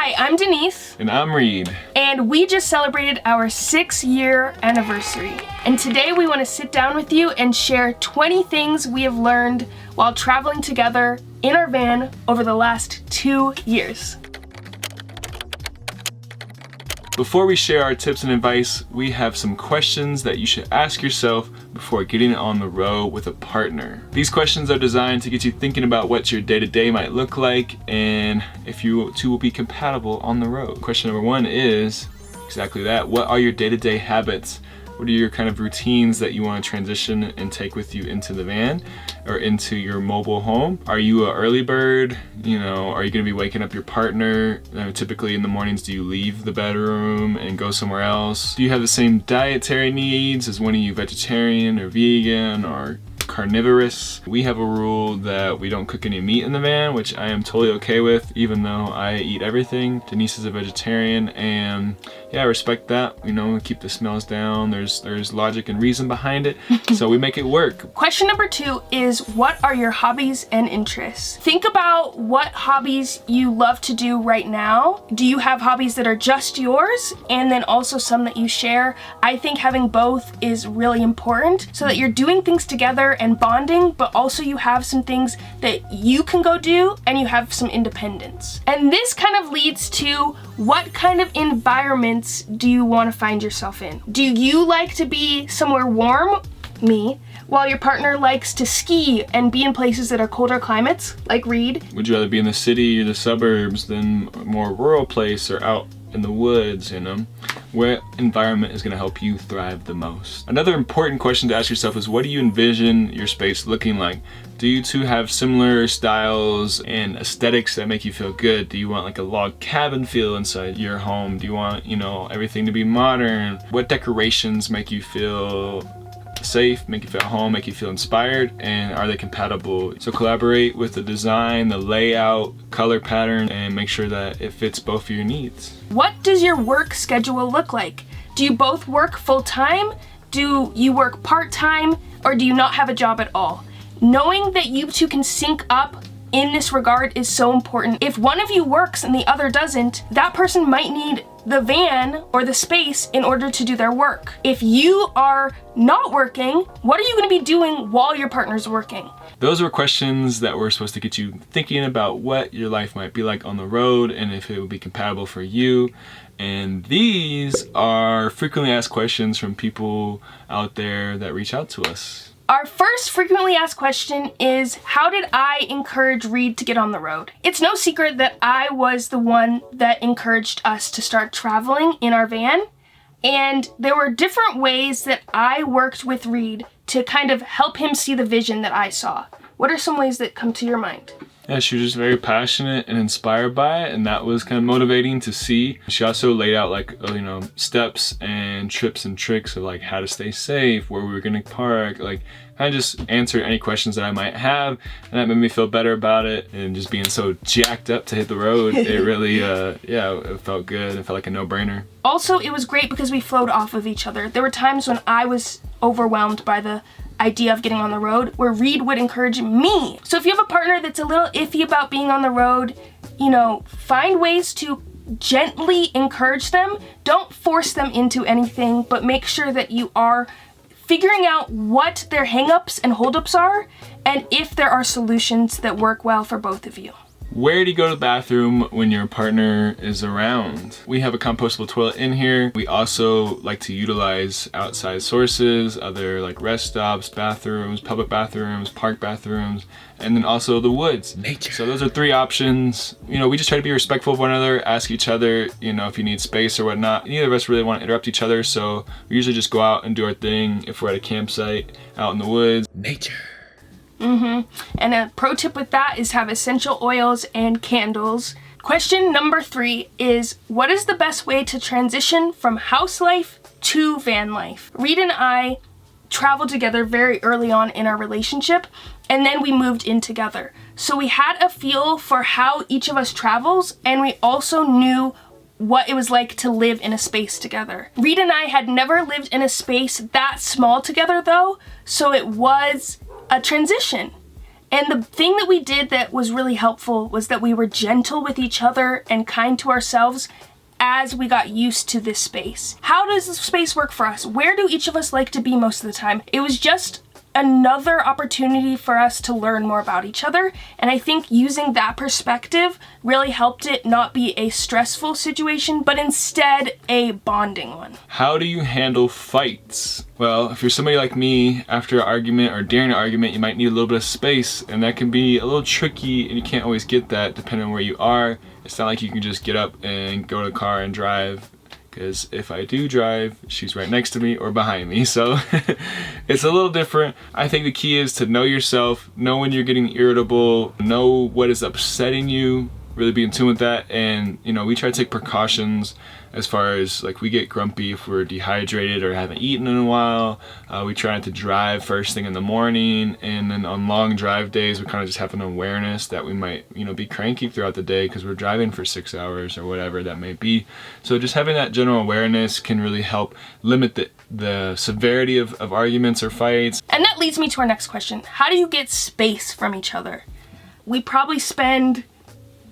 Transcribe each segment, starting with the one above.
Hi, I'm Denise. And I'm Reed. And we just celebrated our 6-year anniversary. And today we want to sit down with you and share 20 things we have learned while traveling together in our van over the last 2 years. Before we share our tips and advice, we have some questions that you should ask yourself before getting on the road with a partner. These questions are designed to get you thinking about what your day-to-day might look like and if you two will be compatible on the road. Question number 1 is exactly that. What are your day-to-day habits? What are your kind of routines that you want to transition and take with you into the van or into your mobile home? Are you an early bird? Are you going to be waking up your partner? Typically in the mornings, do you leave the bedroom and go somewhere else? Do you have the same dietary needs? Is one of you vegetarian or vegan or carnivorous? We have a rule that we don't cook any meat in the van, which I am totally okay with, even though I eat everything. Denise is a vegetarian, and yeah, I respect that. Keep the smells down. There's logic and reason behind it, so we make it work. Question number 2 is, what are your hobbies and interests? Think about what hobbies you love to do right now. Do you have hobbies that are just yours, and then also some that you share? I think having both is really important so that you're doing things together and bonding, but also you have some things that you can go do and you have some independence. And this kind of leads to, what kind of environments do you want to find yourself in? Do you like to be somewhere warm? Me. While your partner likes to ski and be in places that are colder climates, like Reed. Would you rather be in the city or the suburbs than a more rural place or out in the woods, What environment is going to help you thrive the most? Another important question to ask yourself is, what do you envision your space looking like? Do you two have similar styles and aesthetics that make you feel good? Do you want like a log cabin feel inside your home? Do you want, everything to be modern? What decorations make you feel safe, make you feel at home, make you feel inspired, and are they compatible? So collaborate with the design, the layout, color pattern, and make sure that it fits both of your needs. What does your work schedule look like? Do you both work full-time? Do you work part-time? Or do you not have a job at all? Knowing that you two can sync up in this regard is so important. If one of you works and the other doesn't, that person might need the van or the space in order to do their work. If you are not working, what are you going to be doing while your partner's working? Those were questions that were supposed to get you thinking about what your life might be like on the road and if it would be compatible for you. And these are frequently asked questions from people out there that reach out to us. Our first frequently asked question is, how did I encourage Reed to get on the road? It's no secret that I was the one that encouraged us to start traveling in our van. And there were different ways that I worked with Reed to kind of help him see the vision that I saw. What are some ways that come to your mind? Yeah, she was just very passionate and inspired by it, and that was kind of motivating to see. She also laid out steps and tips and tricks of how to stay safe, where we were gonna park, kind of just answered any questions that I might have, and that made me feel better about it. And just being so jacked up to hit the road, it really, it felt good. It felt like a no-brainer. Also, it was great because we flowed off of each other. There were times when I was overwhelmed by the idea of getting on the road, where Reed would encourage me. So if you have a partner that's a little iffy about being on the road, find ways to gently encourage them. Don't force them into anything, but make sure that you are figuring out what their hangups and holdups are, and if there are solutions that work well for both of you. Where do you go to the bathroom when your partner is around? We have a compostable toilet in here. We also like to utilize outside sources, other rest stops, bathrooms, public bathrooms, park bathrooms, and then also the woods. Nature. So those are 3 options. We just try to be respectful of one another, ask each other, if you need space or whatnot. Neither of us really want to interrupt each other, so we usually just go out and do our thing if we're at a campsite out in the woods. Nature. And a pro tip with that is have essential oils and candles. Question number 3 is, what is the best way to transition from house life to van life? Reed and I traveled together very early on in our relationship, and then we moved in together. So we had a feel for how each of us travels, and we also knew what it was like to live in a space together. Reed and I had never lived in a space that small together though, so it was a transition. And the thing that we did that was really helpful was that we were gentle with each other and kind to ourselves as we got used to this space. How does this space work for us? Where do each of us like to be most of the time? It was just another opportunity for us to learn more about each other, and I think using that perspective really helped it not be a stressful situation, but instead a bonding one. How do you handle fights? Well, if you're somebody like me, after an argument or during an argument, you might need a little bit of space, and that can be a little tricky, and you can't always get that depending on where you are. It's not like you can just get up and go to the car and drive, because if I do drive, she's right next to me or behind me, so it's a little different. I think the key is to know yourself, know when you're getting irritable, know what is upsetting you, really be in tune with that. And we try to take precautions as far as like we get grumpy if we're dehydrated or haven't eaten in a while. We try not to drive first thing in the morning, and then on long drive days we kind of just have an awareness that we might be cranky throughout the day because we're driving for 6 hours or whatever that may be. So just having that general awareness can really help limit the severity of arguments or fights. And that leads me to our next question. How do you get space from each other? We probably spend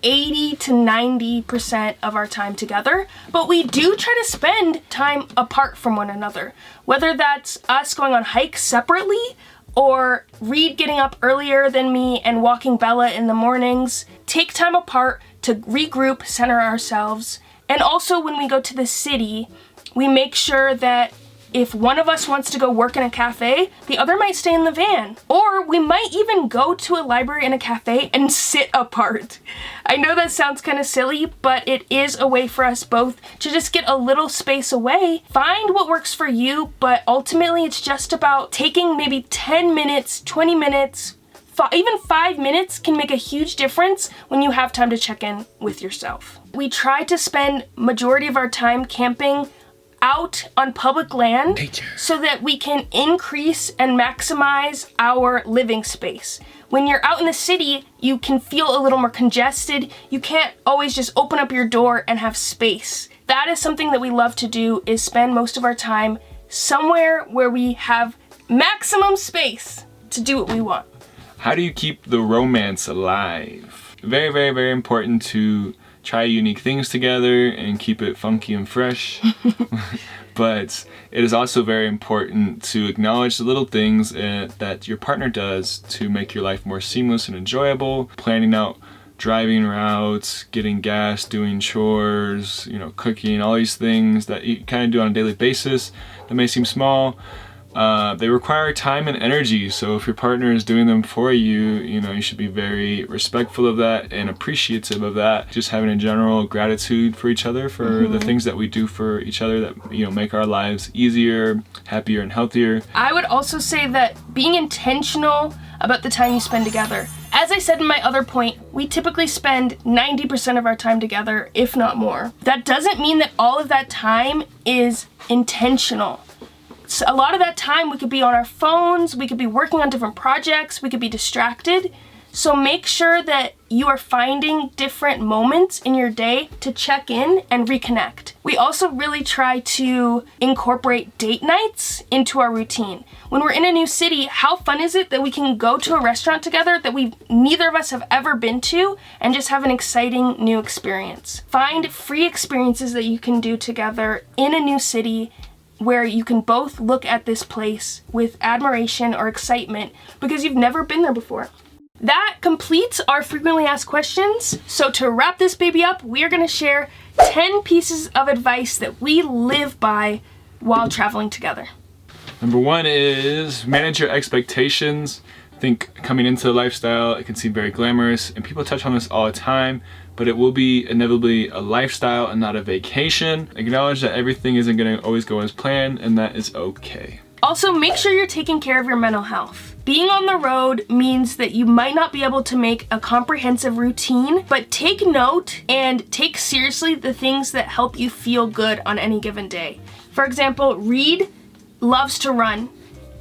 80 to 90% of our time together, but we do try to spend time apart from one another. Whether that's us going on hikes separately, or Reed getting up earlier than me and walking Bella in the mornings. Take time apart to regroup, center ourselves. And also when we go to the city, we make sure that if one of us wants to go work in a cafe, the other might stay in the van. Or we might even go to a library and a cafe and sit apart. I know that sounds kind of silly, but it is a way for us both to just get a little space away. Find what works for you, but ultimately it's just about taking maybe 10 minutes, 20 minutes, even 5 minutes can make a huge difference when you have time to check in with yourself. We try to spend majority of our time camping out on public land so that we can increase and maximize our living space. When you're out in the city, you can feel a little more congested. You can't always just open up your door and have space. That is something that we love to do, is spend most of our time somewhere where we have maximum space to do what we want. How do you keep the romance alive? Very, very, very important to try unique things together and keep it funky and fresh. But it is also very important to acknowledge the little things that your partner does to make your life more seamless and enjoyable. Planning out driving routes, getting gas, doing chores, cooking, all these things that you kind of do on a daily basis that may seem small. They require time and energy, so if your partner is doing them for you, you should be very respectful of that and appreciative of that. Just having a general gratitude for each other for the things that we do for each other that make our lives easier, happier, and healthier. I would also say that being intentional about the time you spend together. As I said in my other point, we typically spend 90% of our time together, if not more. That doesn't mean that all of that time is intentional. So a lot of that time we could be on our phones, we could be working on different projects, we could be distracted. So make sure that you are finding different moments in your day to check in and reconnect. We also really try to incorporate date nights into our routine. When we're in a new city, how fun is it that we can go to a restaurant together that neither of us have ever been to and just have an exciting new experience. Find free experiences that you can do together in a new city where you can both look at this place with admiration or excitement because you've never been there before. That completes our frequently asked questions. So to wrap this baby up, we are going to share 10 pieces of advice that we live by while traveling together. Number 1 is manage your expectations. I think coming into the lifestyle, it can seem very glamorous, and people touch on this all the time, but it will be inevitably a lifestyle and not a vacation. Acknowledge that everything isn't going to always go as planned, and that is okay. Also, make sure you're taking care of your mental health. Being on the road means that you might not be able to make a comprehensive routine, but take note and take seriously the things that help you feel good on any given day. For example, Reed loves to run,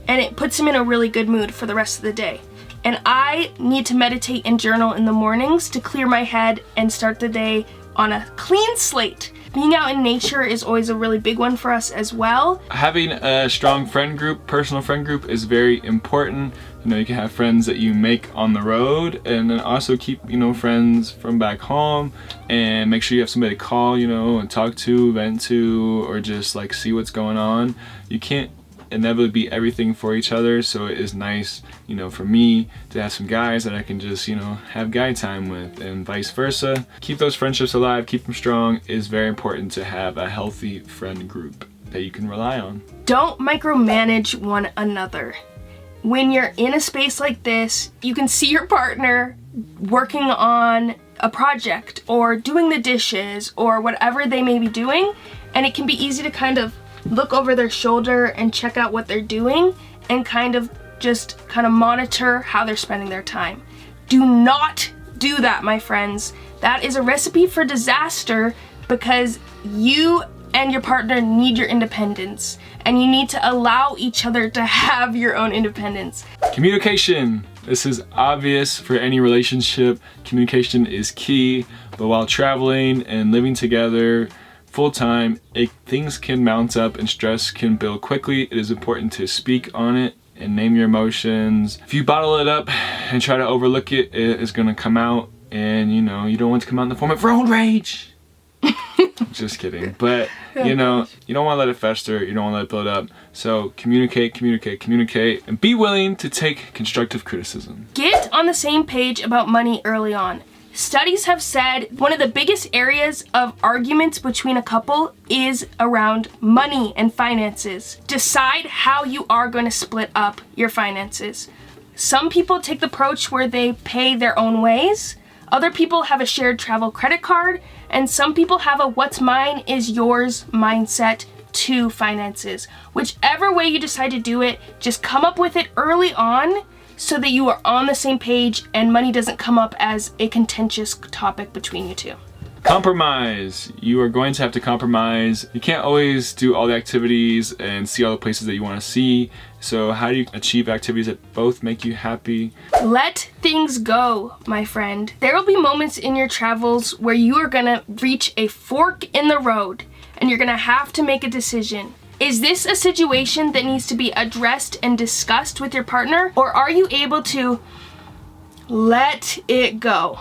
and it puts him in a really good mood for the rest of the day. And I need to meditate and journal in the mornings to clear my head and start the day on a clean slate. Being out in nature is always a really big one for us as well. Having a strong friend group, personal friend group, is very important You know, you can have friends that you make on the road, and then also keep, you know, friends from back home, and make sure you have somebody to call, you know, and talk to, vent to, or just like see what's going on. You can't inevitably be everything for each other, so it is nice, you know, for me to have some guys that I can just, you know, have guy time with, and vice versa. Keep those friendships alive, keep them strong. It is very important to have a healthy friend group that you can rely on. Don't micromanage one another. When you're in a space like this, you can see your partner working on a project or doing the dishes or whatever they may be doing, and it can be easy to kind of look over their shoulder and check out what they're doing and kind of monitor how they're spending their time. Do not do that, my friends. That is a recipe for disaster, because you and your partner need your independence, and you need to allow each other to have your own independence. Communication. This is obvious for any relationship. Communication is key, but while traveling and living together full-time, things can mount up and stress can build quickly. It is important to speak on it and name your emotions. If you bottle it up and try to overlook it, it is gonna come out, and you know, you don't want to come out in the form of road rage. Just kidding. But you know, you don't want to let it fester, you don't want to let it build up. So communicate, and be willing to take constructive criticism. Get on the same page about money early on. Studies have said one of the biggest areas of arguments between a couple is around money and finances. Decide how you are going to split up your finances. Some people take the approach where they pay their own ways. Other people have a shared travel credit card, and some people have a what's mine is yours mindset to finances. Whichever way you decide to do it, just come up with it early on, so that you are on the same page and money doesn't come up as a contentious topic between you two. Compromise. You are going to have to compromise. You can't always do all the activities and see all the places that you want to see. So how do you achieve activities that both make you happy? Let things go, my friend. There will be moments in your travels where you are gonna reach a fork in the road and you're gonna have to make a decision. Is this a situation that needs to be addressed and discussed with your partner, or are you able to let it go?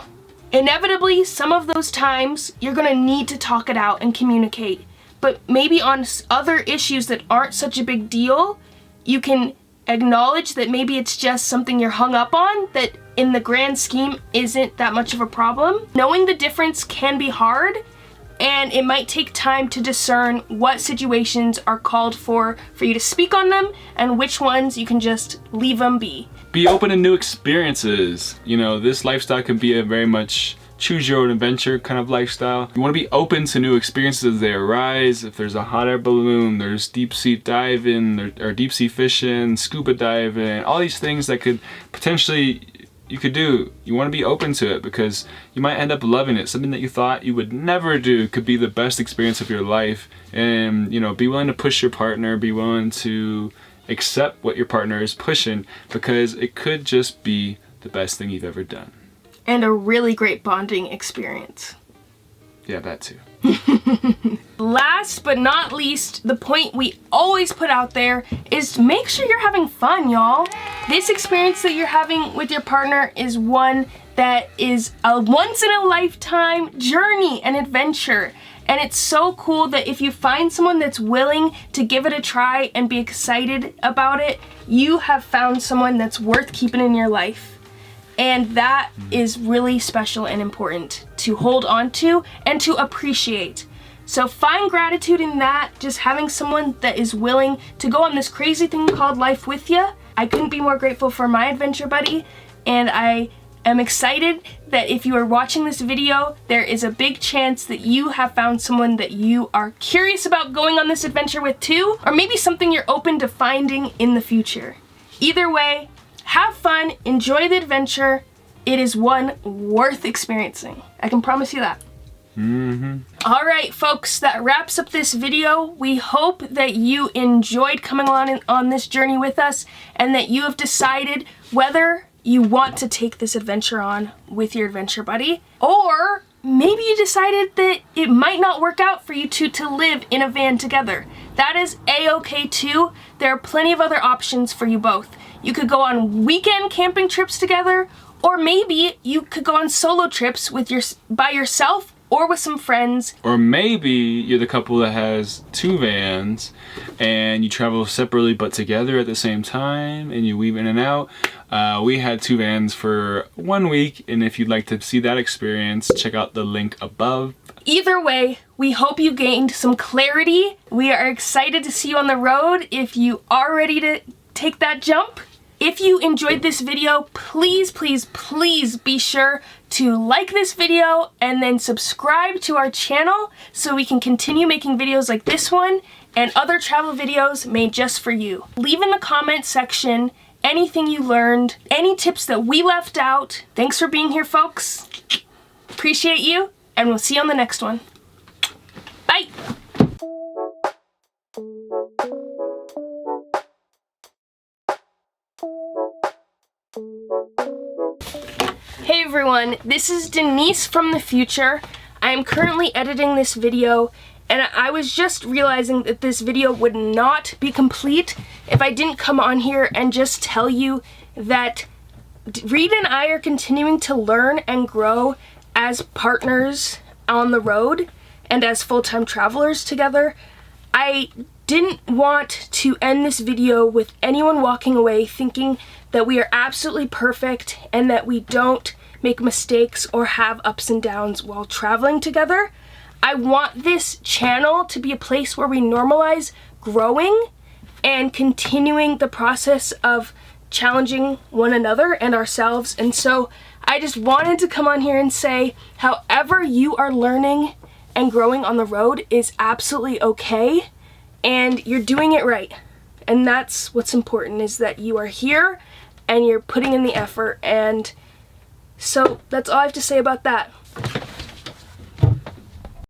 Inevitably, some of those times you're gonna need to talk it out and communicate, but maybe on other issues that aren't such a big deal, you can acknowledge that maybe it's just something you're hung up on that in the grand scheme isn't that much of a problem. Knowing the difference can be hard, and it might take time to discern what situations are called for you to speak on them and which ones you can just leave them be. Be open to new experiences. You know, this lifestyle can be a very much choose your own adventure kind of lifestyle. You want to be open to new experiences as they arise. If there's a hot air balloon, there's deep sea diving, or deep sea fishing, scuba diving, all these things that could potentially you could do. You want to be open to it because you might end up loving it. Something that you thought you would never do could be the best experience of your life. And you know, be willing to push your partner, be willing to accept what your partner is pushing, because it could just be the best thing you've ever done. And a really great bonding experience. Yeah, that too. Last but not least, the point we always put out there is to make sure you're having fun, y'all. This experience that you're having with your partner is one that is a once-in-a-lifetime journey and adventure. And it's so cool that if you find someone that's willing to give it a try and be excited about it, you have found someone that's worth keeping in your life. And that is really special and important to hold on to and to appreciate. So find gratitude in that, just having someone that is willing to go on this crazy thing called life with you. I couldn't be more grateful for my adventure buddy, and I am excited that if you are watching this video, there is a big chance that you have found someone that you are curious about going on this adventure with too, or maybe something you're open to finding in the future. Either way, have fun, enjoy the adventure. It is one worth experiencing. I can promise you that. All right, folks, that wraps up this video. We hope that you enjoyed coming along on this journey with us, and that you have decided whether you want to take this adventure on with your adventure buddy, or maybe you decided that it might not work out for you two to live in a van together. That is a-okay too. There are plenty of other options for you both. You could go on weekend camping trips together, or maybe you could go on solo trips by yourself or with some friends. Or maybe you're the couple that has 2 vans and you travel separately but together at the same time and you weave in and out. We had 2 vans for 1 week, and if you'd like to see that experience, check out the link above. Either way, we hope you gained some clarity. We are excited to see you on the road if you are ready to take that jump. If you enjoyed this video, please, please, please be sure to like this video and then subscribe to our channel so we can continue making videos like this one and other travel videos made just for you. Leave in the comment section anything you learned, any tips that we left out. Thanks for being here, folks. Appreciate you, and we'll see you on the next one. Bye. Hey everyone, this is Denise from the future. I am currently editing this video, and I was just realizing that this video would not be complete if I didn't come on here and just tell you that Rita and I are continuing to learn and grow as partners on the road and as full-time travelers together. I didn't want to end this video with anyone walking away thinking that we are absolutely perfect and that we don't make mistakes or have ups and downs while traveling together. I want this channel to be a place where we normalize growing and continuing the process of challenging one another and ourselves. And so I just wanted to come on here and say, however you are learning and growing on the road is absolutely okay, and you're doing it right. And that's what's important, is that you are here and you're putting in the effort. And so that's all I have to say about that.